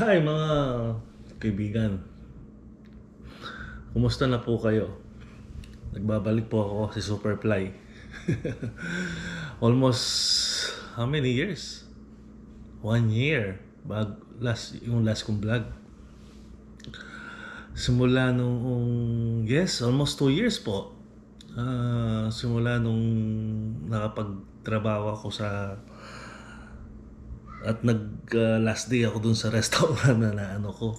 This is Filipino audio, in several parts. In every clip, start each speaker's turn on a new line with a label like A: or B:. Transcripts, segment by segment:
A: Hi mga kaibigan, kumusta na po kayo? Nagbabalik po ako si Superfly. Almost how many years? 1 year yung last kong vlog. Simula nung almost 2 years po. Simula nung nakapagtrabaho ako at last day ako dun sa restaurant na ano ko.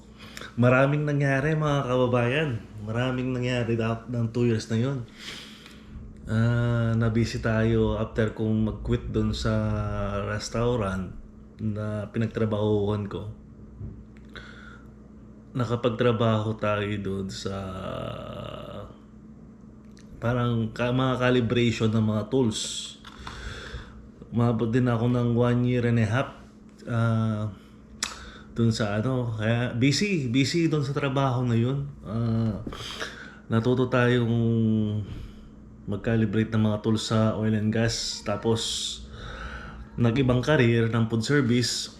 A: Maraming nangyari mga kababayan. Maraming nangyari ng 2 years na yun. Na-busy tayo after kong mag-quit dun sa restaurant na pinagtrabahuhan ko. Nakapagtrabaho tayo dun sa parang mga calibration ng mga tools. Umabot din ako ng 1 year and a half dun sa kaya busy dun sa trabaho na yun. Natuto tayong mag-calibrate ng mga tools sa oil and gas, tapos nag-ibang career ng food service.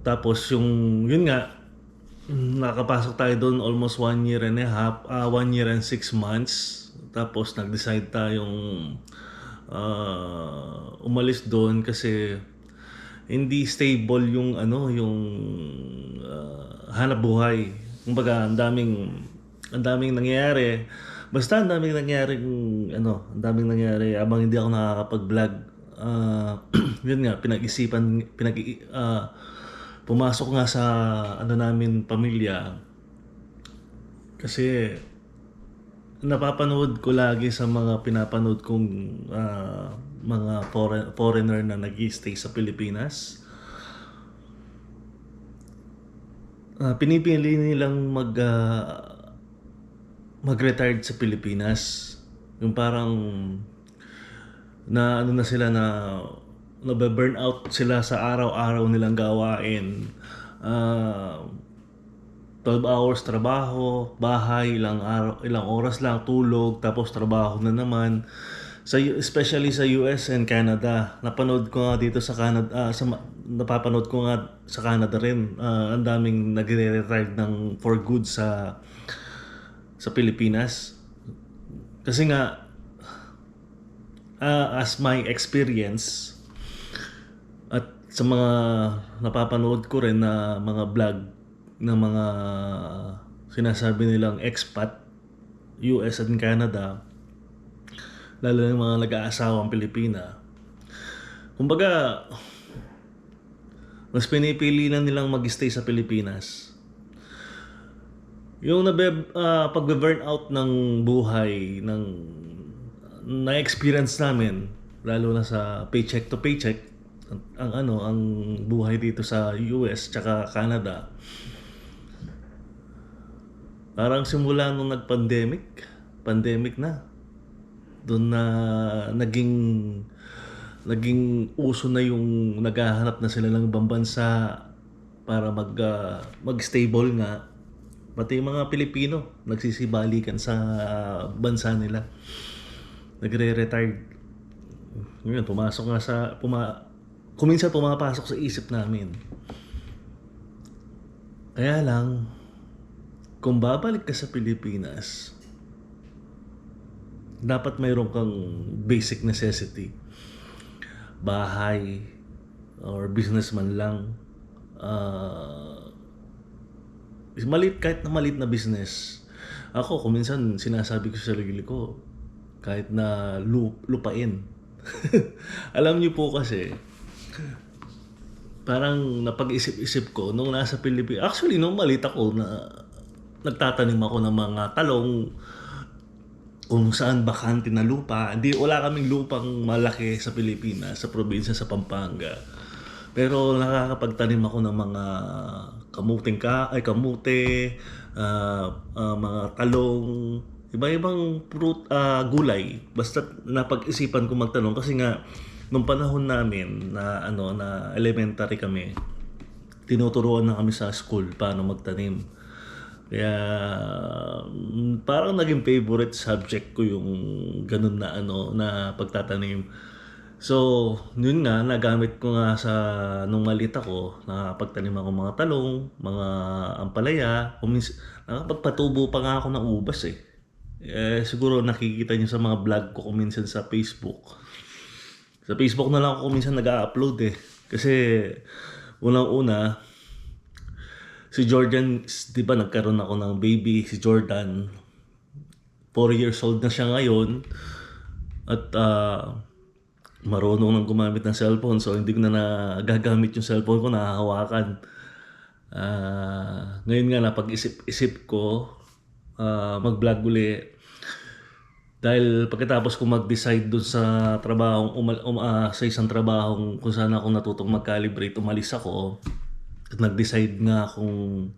A: Tapos yun nga, nakapasok tayo doon almost 1 year and a half, 1 year and 6 months. Tapos nag-decide tayong umalis doon kasi hindi stable yung hanap buhay. Kumbaga, ang daming nangyayari. Basta ang daming nangyayari habang hindi ako nakakapag-vlog. Yun nga, pumasok nga sa namin pamilya kasi napapanood ko lagi sa mga pinapanood kong mga foreigner na nag-i-stay sa Pilipinas. Pinipili nilang mag-retired sa Pilipinas. Yung parang na sila na nabe-burn out sila sa araw-araw nilang gawain. 12 hours trabaho, bahay, ilang oras lang tulog, tapos trabaho na naman. Especially sa US and Canada. Napanood ko nga dito sa Canada, napapanood ko nga sa Canada rin. Ang daming nagre-retire for good sa Pilipinas. Kasi nga, as my experience at sa mga napapanood ko rin na mga vlog ng mga sinasabi nilang expat, US and Canada, lalo na yung mga nag-aasawang Pilipina, kumbaga mas pinipili na nilang mag-stay sa Pilipinas. Yung pag-burn out ng buhay na-experience namin, lalo na sa paycheck to paycheck, ang buhay dito sa US tsaka Canada. Parang simula nung pandemic na, doon na naging uso na yung naghahanap na sila ng ibang bansa para mag-stable nga. Pati yung mga Pilipino nagsisibalikan sa bansa nila, nagre-retired. Ngayon, kuminsan pumapasok sa isip namin. Kaya lang, kung babalik ka sa Pilipinas, dapat mayroon kang basic necessity. Bahay or business man lang. Kahit na maliit na business. Ako, kuminsan sinasabi ko sa sarili ko, kahit na lupain. Alam niyo po kasi, parang napag-isip-isip ko nung nasa Pilipinas. Actually, nung maliit ako, nagtatanim ako ng mga talong kung saan bakante na lupa. Wala kaming lupang malaki sa Pilipinas, sa probinsya sa Pampanga. Pero nakakapagtanim ako ng mga kamute, mga talong, iba-ibang fruit, gulay. Basta napag-isipan ko magtanong kasi nga nung panahon namin na elementary kami, tinuturuan na kami sa school paano magtanim. Kaya parang naging favorite subject ko yung ganun na na pagtatanim. So, yun nga, nagamit ko nga sa nung maliit ako, nakapagtanim ako mga talong, mga ampalaya, nakapagpatubo pa nga ako ng ubas eh. Siguro nakikita niyo sa mga vlog ko kung minsan sa Facebook. Sa Facebook na lang ako minsan nag-upload eh. Kasi unang-una, si Jordan, di ba nagkaroon ako ng baby, si Jordan. 4 years old na siya ngayon. At marunong nang gumamit ng cellphone. So hindi ko na nagagamit yung cellphone ko, nahahawakan. Ngayon nga napag-isip-isip ko mag-vlog uli. Dahil pagkatapos ko mag-decide dun sa trabahong sa isang trabahong kung saan ako natutong mag-calibrate, umalis ako. At nag-decide nga akong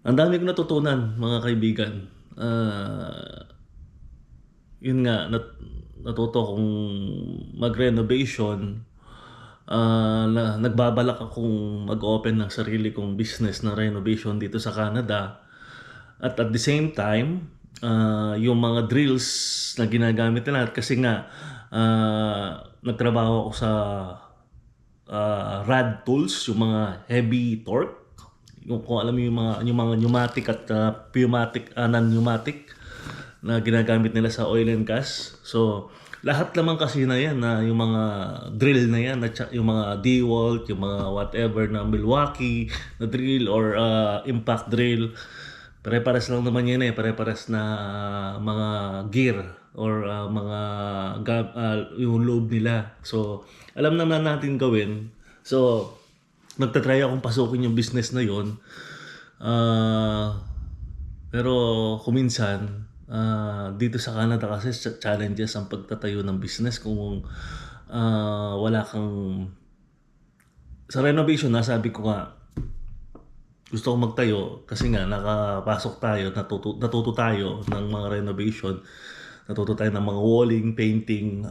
A: ang dami kong natutunan, mga kaibigan. Yun nga, natuto akong mag-renovation. Nagbabalak akong mag-open ng sarili kong business na renovation dito sa Canada. At the same time, yung mga drills na ginagamit nila kasi nga nagtrabaho ako sa rad tools, yung mga heavy torque, yung kung alam mo yung mga pneumatic at non-pneumatic na ginagamit nila sa oil and gas. So lahat naman kasi na yan na yung mga drill na yan, at yung mga DeWalt, yung mga whatever na Milwaukee na drill or impact drill, pare-pares lang naman yan eh, pare-pares na mga gear or yung load nila. So alam naman natin gawin. So nagtatry akong pasukin yung business na yon. Pero kuminsan dito sa Canada kasi challenges ang pagtatayo ng business kung wala kang sa renovation. Nasabi ko nga gusto kong magtayo kasi nga nakapasok tayo, natuto tayo ng mga renovation, natuto tayo ng mga walling, painting,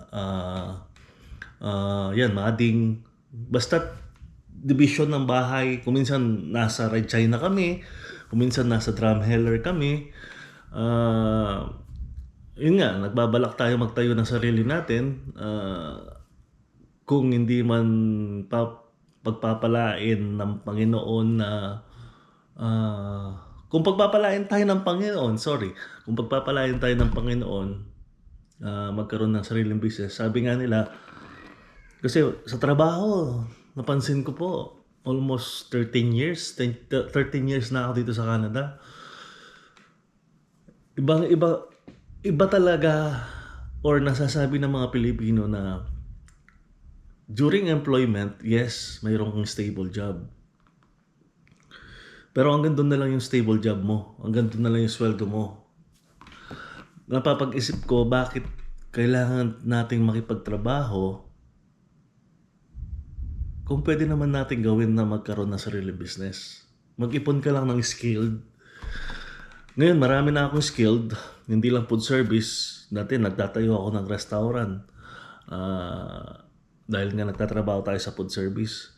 A: yan, modding, basta division ng bahay. Kung minsan nasa Red China kami, kung minsan nasa Drumheller kami. Yun nga, nagbabalak tayo magtayo ng sarili natin. Kung hindi man pagpapalain ng Panginoon na kung pagpapalain tayo ng Panginoon, kung pagpapalain tayo ng Panginoon, magkaroon ng sariling business. Sabi nga nila, kasi sa trabaho, napansin ko po, almost 13 years na ako dito sa Canada. Iba talaga, or nasasabi ng mga Pilipino na during employment, yes, mayroon kang stable job. Pero hanggang doon na lang yung stable job mo. Hanggang doon na lang yung sweldo mo. Napapag-isip ko, bakit kailangan nating makipagtrabaho kung pwede naman natin gawin na magkaroon ng sarili business. Mag-ipon ka lang ng skilled. Ngayon, marami na akong skilled. Hindi lang food service. Dati, nagtatayo ako ng restaurant. Dahil nga nagtatrabaho tayo sa food service.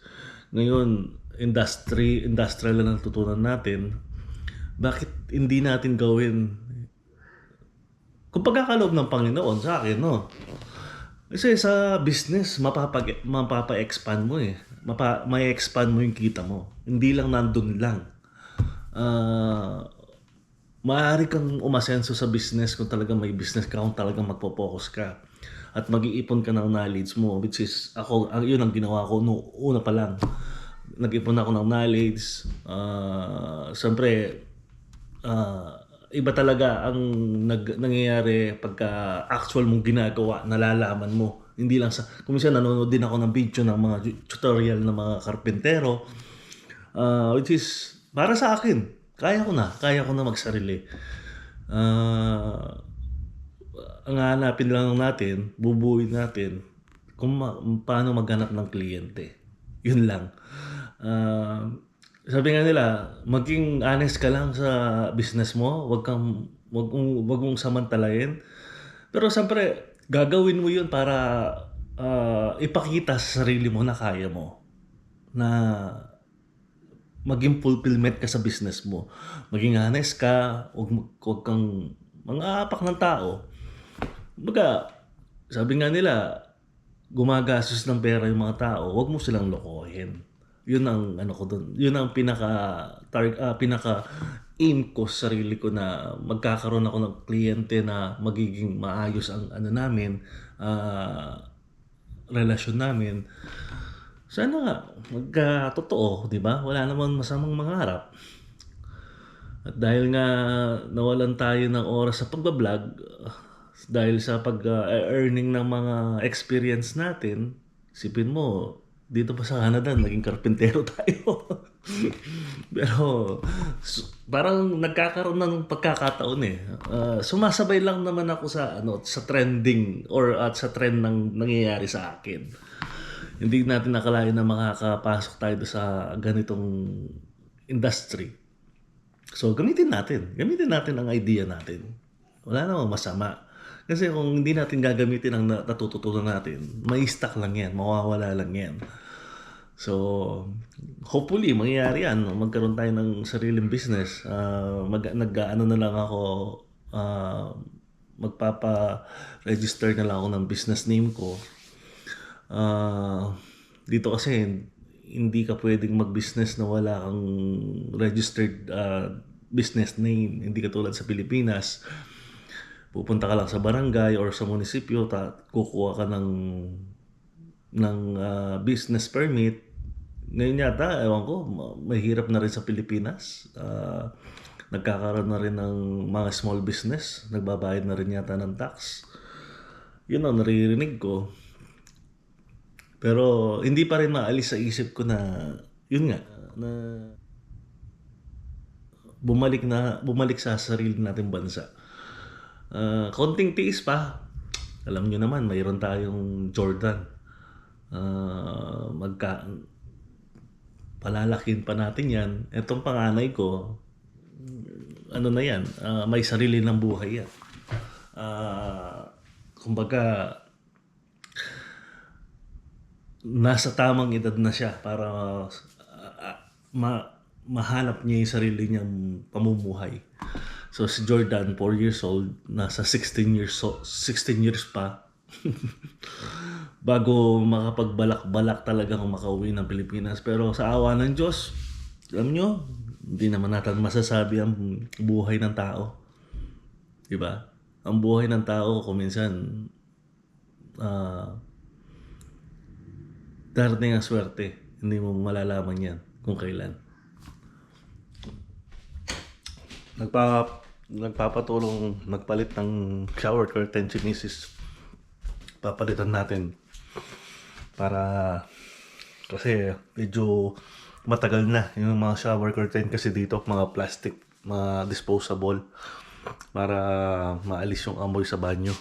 A: Ngayon, industrial na natutunan natin. Bakit hindi natin gawin kung pagkakaloob ng Panginoon sa akin, no? Kasi sa business, mapapa-expand mo eh. May expand mo yung kita mo. Hindi lang nandun lang. Maaari kang umasenso sa business kung talagang may business ka, kung talagang magpo-focus ka. At mag-iipon ka ng knowledge mo, which is, yun ang ginawa ko una pa lang. Nag-ipon ako ng knowledge. Siyempre, iba talaga ang nangyayari pagka actual mong ginagawa, nalalaman mo. Hindi lang kung minsan nanonood din ako ng video ng mga tutorial ng mga karpentero, which is para sa akin, kaya ko na magsarili. Ang hanapin lang natin, bubuuin natin kung paano maghanap ng kliyente. Yun lang. Sabi nga nila, maging honest ka lang sa business mo, wag mong samantalahin. Pero siyempre, gagawin mo 'yun para ipakita sa sarili mo na kaya mo. Na maging fulfillment ka sa business mo. Maging honest ka, wag kang mang-aapak ng tao. Baga, sabi nga nila, gumagastos ng pera yung mga tao, wag mo silang lokohin. Yun ang ano ko dun. Yun ang pinaka aim ko sa sarili ko na magkakaroon ako ng kliyente na magiging maayos ang ano namin, relasyon namin. Sana nga magkatotoo, 'di ba? Wala namang masamang mangarap. At dahil nga nawalan tayo ng oras sa pagbablog, dahil sa pag-earning ng mga experience natin, isipin mo, dito pa sa Canada, naging karpintero tayo. Pero parang nagkakaroon ng pagkakataon eh. Sumasabay lang naman ako sa sa trending or at sa trend ng nangyayari sa akin. Hindi natin nakalain na makakapasok tayo sa ganitong industry. So, gamitin natin. Gamitin natin ang idea natin. Wala namang masama. Kasi kung hindi natin gagamitin ang natututunan natin, may stuck lang yan. Mawawala lang yan. So, hopefully, mangyayari yan. Magkaroon tayo ng sariling business. Nag-ano na lang ako, magpapa-register na lang ako ng business name ko. Dito kasi, hindi ka pwedeng mag-business na wala kang registered business name. Hindi katulad sa Pilipinas. Pupunta ka lang sa barangay or sa munisipyo, kukuha ka ng business permit. Ngayon yata, ewan ko, mahirap na rin sa Pilipinas. Nagkakaroon na rin ng mga small business. Nagbabayad na rin yata ng tax. Yun ang naririnig ko. Pero hindi pa rin maalis sa isip ko na yun nga na bumalik sa sarili nating bansa. Konting tiis pa. Alam nyo naman, mayroon tayong Jordan. Palalakin pa natin yan. Etong panganay ko, ano na yan, may sarili ng buhay yan. Kumbaga, nasa tamang edad na siya para mahanap niya yung sarili niyang pamumuhay. So si Jordan, 4 years old, nasa 16 years pa bago makapagbalak-balak talaga kung makauwi ng Pilipinas. Pero sa awa ng Diyos, alam nyo, hindi naman natin masasabi ang buhay ng tao. Diba? Ang buhay ng tao kung minsan darating ang swerte. Hindi mo malalaman yan kung kailan. Nagpapatulong nagpalit ng shower curtain si Mrs. Papalitan natin para kasi medyo matagal na yung mga shower curtain kasi dito mga plastic, mga disposable para maalis yung amoy sa banyo.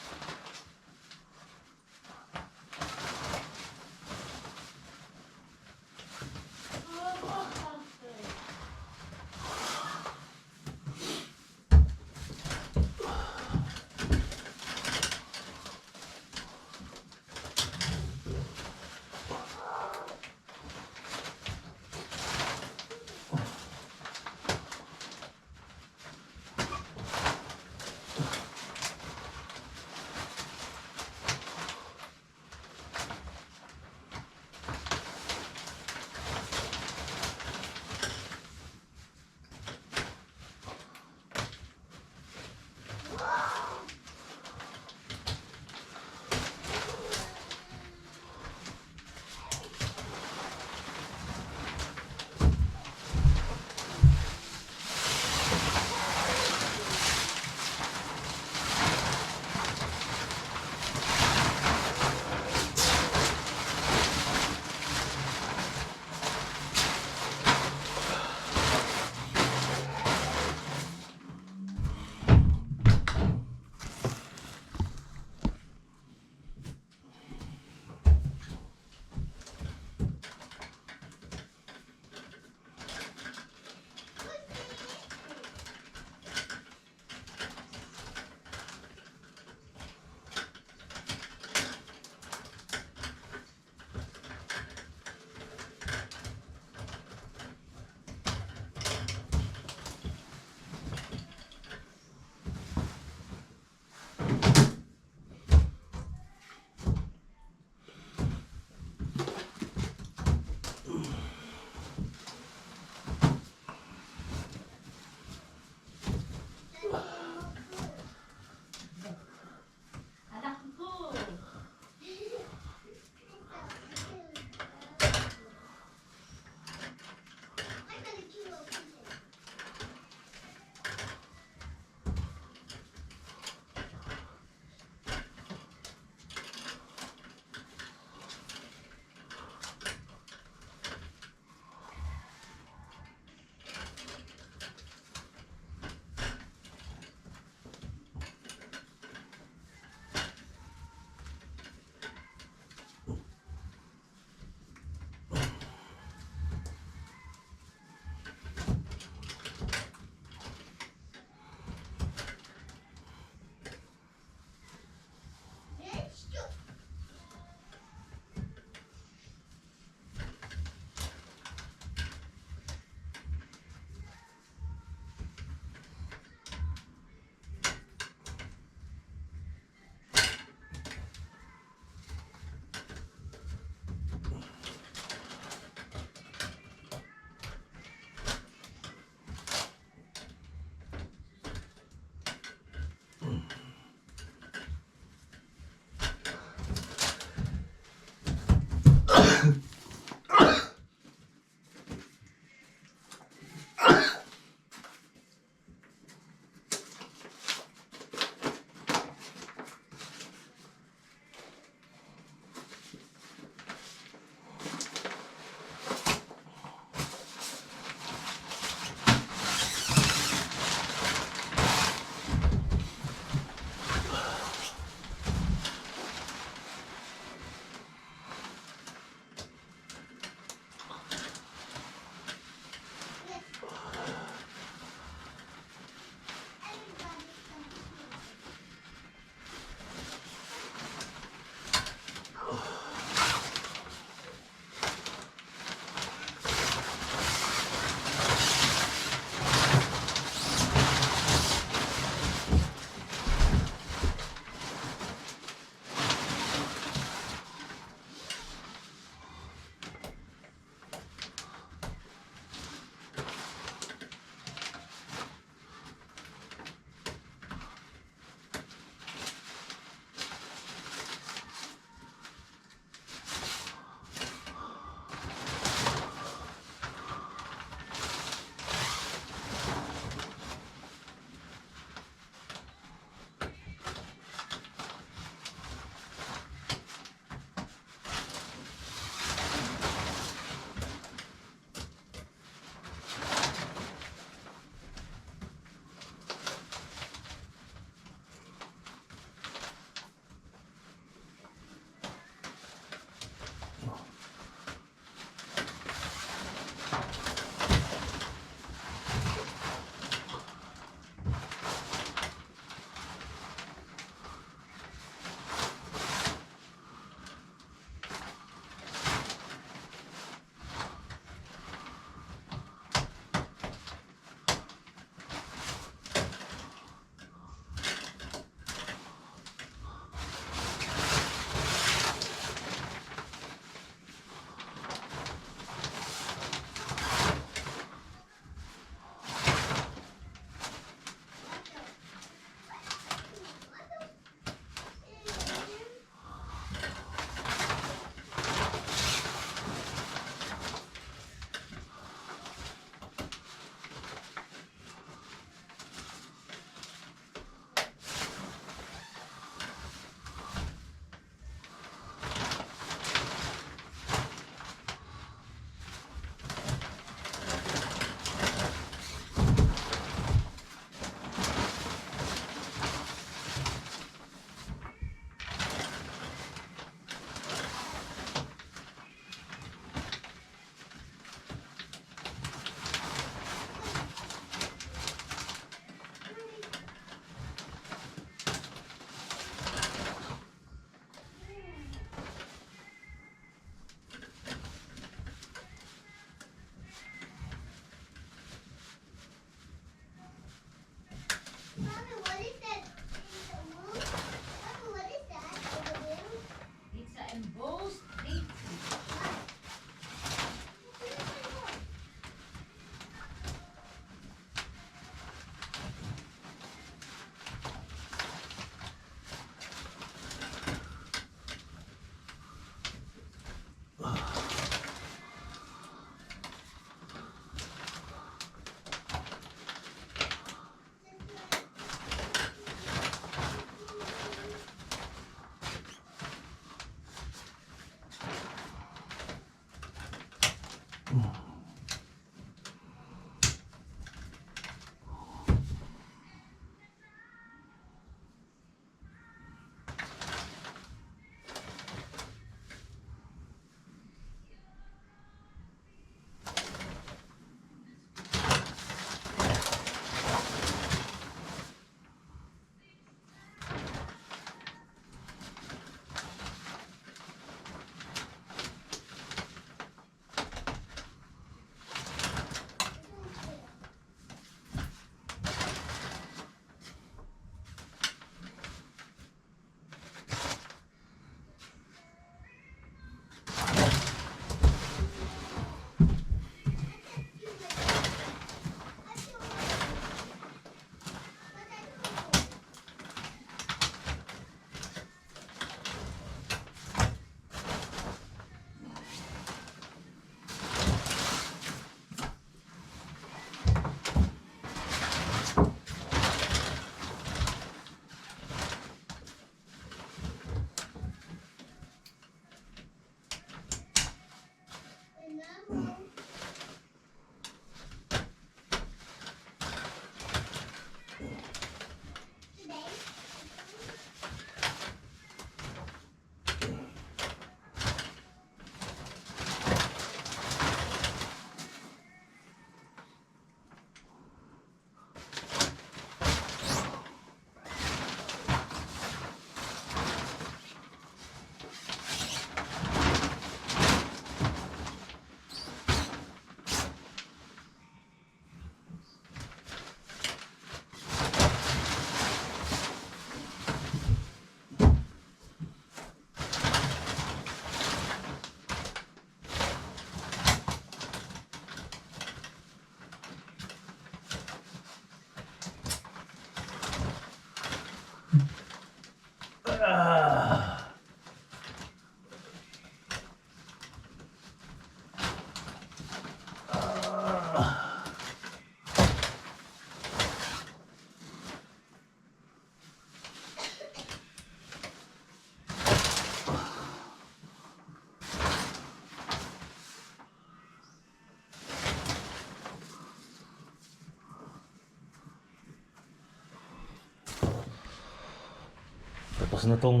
A: Tapos na tong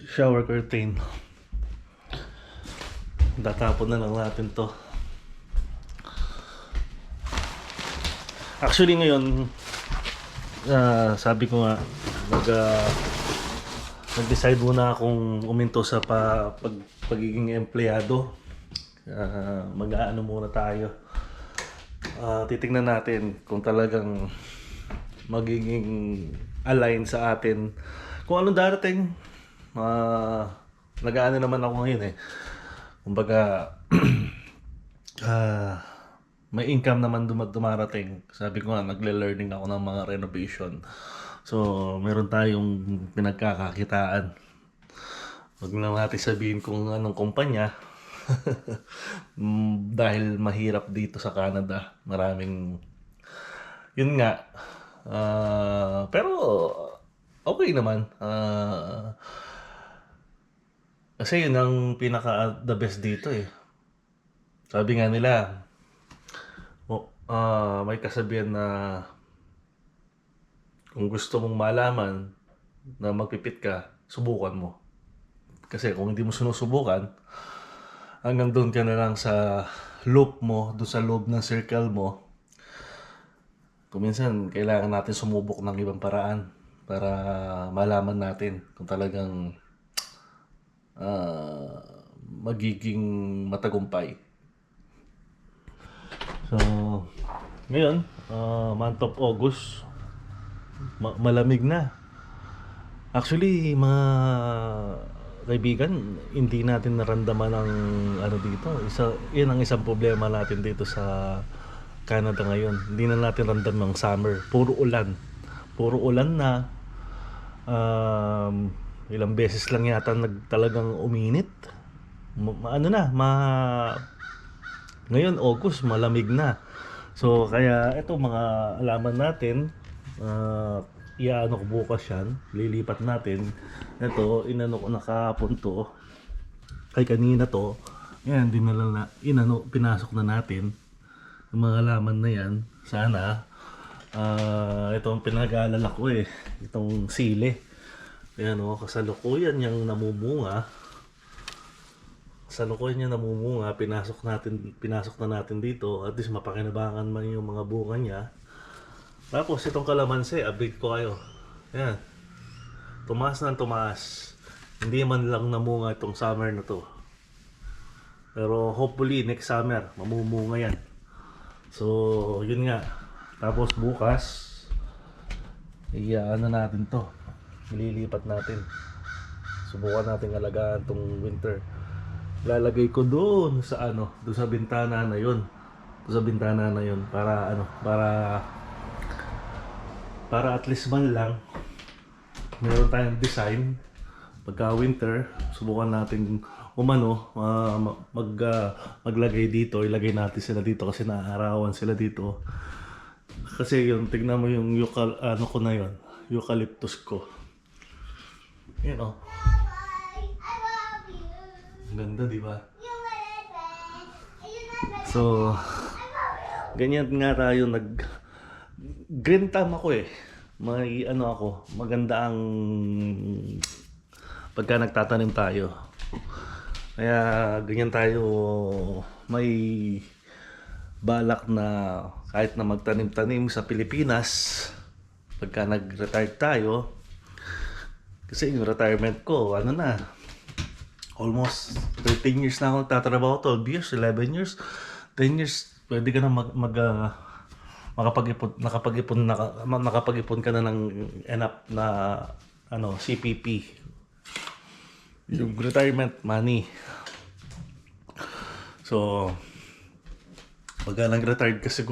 A: shower curtain. Tatapon na lang natin to. Actually ngayon, sabi ko nga, nag-decide muna akong uminto sa pagiging empleyado. Mag-aano muna tayo. Titingnan natin kung talagang magiging align sa atin kung anong darating. Nag-aano naman ako ngayon eh. Kumbaga, may income naman dumarating. Sabi ko nga, nagle-learning ako ng mga renovation. So, meron tayong pinagkakakitaan. Huwag na natin sabihin kung anong kumpanya. Dahil mahirap dito sa Canada. Maraming, yun nga. Pero, okay naman. Kasi yun ang pinaka the best dito eh. Sabi nga nila, may kasabihan na kung gusto mong malaman na magpipit ka, subukan mo. Kasi kung hindi mo sinusubukan, hanggang doon ka na lang sa loop mo, doon sa loob ng circle mo. Kung minsan, kailangan natin sumubok ng ibang paraan para malaman natin kung talagang magiging matagumpay. So, ngayon, month of August, malamig na. Actually, mga kaibigan, hindi natin naramdaman ang ano dito. Yan ang isang problema natin dito sa Canada ngayon. Hindi na natin ramdam ang summer. Puro ulan. Puro ulan na. Ilang beses lang yata talagang uminit. Ngayon, August, malamig na. So, kaya ito mga alaman natin, iaano ko bukas yan, lilipat natin. Ito, inano ko na kahapon to. Ay, kanina to. Yan, pinasok na natin. Yung mga alaman na yan, sana. Ito ang pinag-aalala ko eh. Itong sili. Ayan o, kasalukuyan niyang namumunga. Pinasok na natin dito. At least mapakinabangan man yung mga bunga niya. Tapos itong kalamansi, update ko kayo. Ayan. Tumaas na tumaas. Hindi man lang namunga itong summer na to. Pero hopefully next summer, mamumunga yan. So, yun nga. Tapos bukas, ano natin to. Ililipat natin. Subukan natin alagaan tong winter. Lalagay ko doon sa doon sa bintana na 'yon. Doon sa bintana na 'yon para at least man lang meron tayong design pagka winter. Subukan natin maglagay dito, ilagay natin sila dito kasi naaarawan sila dito. Kasi yun, tignan mo yung eucalyptus ko. Yan o. Ganda, di ba? So, ganyan nga tayo green thumb ako eh. Maganda ang pagka nagtatanim tayo. Kaya ganyan tayo may balak na kahit na magtanim-tanim sa Pilipinas pagka nag-retire tayo. Kasi yung retirement ko, almost 13 years na ako nagtatrabaho, 12 years, 11 years, 10 years, pwede ka na nakapag-ipon ka na ng enough na CPP, yung retirement money. So, pagka nag-retired kasi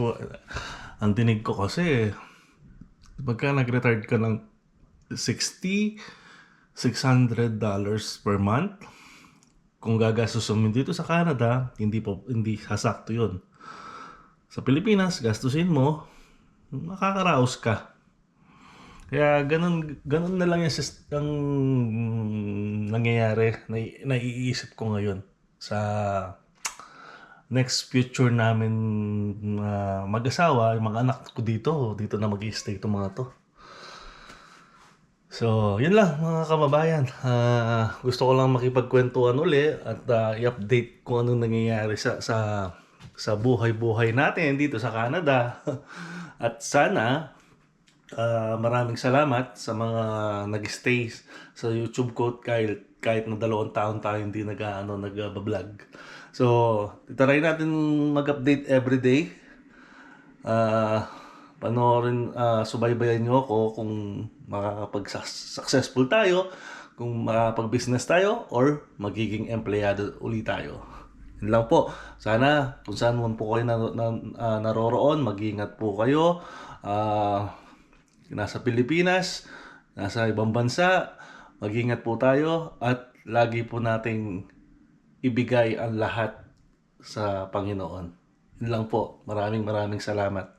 A: ang dinig ko kasi, pagka nag-retired ka ng $600 per month, kung gagastusin mo dito sa Canada, hindi sasakto yun. Sa Pilipinas, gastusin mo, makakaraos ka. Kaya ganun na lang ang nangyayari, naiisip ko ngayon sa next future namin mag-asawa. Yung mga anak ko dito na mag-i-stay itong mga to. So, yun lang mga kababayan. Gusto ko lang makipagkwentuhan uli at i-update kung anong nangyayari sa buhay-buhay natin dito sa Canada. At sana maraming salamat sa mga nag-stay sa YouTube ko kahit na 2 taon tayo hindi nag-vlog. So, try natin mag-update everyday. Panoorin, subaybayan nyo ako kung makakapag-successful tayo, kung makakapag-business tayo, or magiging empleyado uli tayo. Yun lang po. Sana kung saan man po kayo naroroon, mag-iingat po kayo. Nasa Pilipinas, nasa ibang bansa, mag-iingat po tayo at lagi po nating ibigay ang lahat sa Panginoon. Yun lang po. Maraming salamat.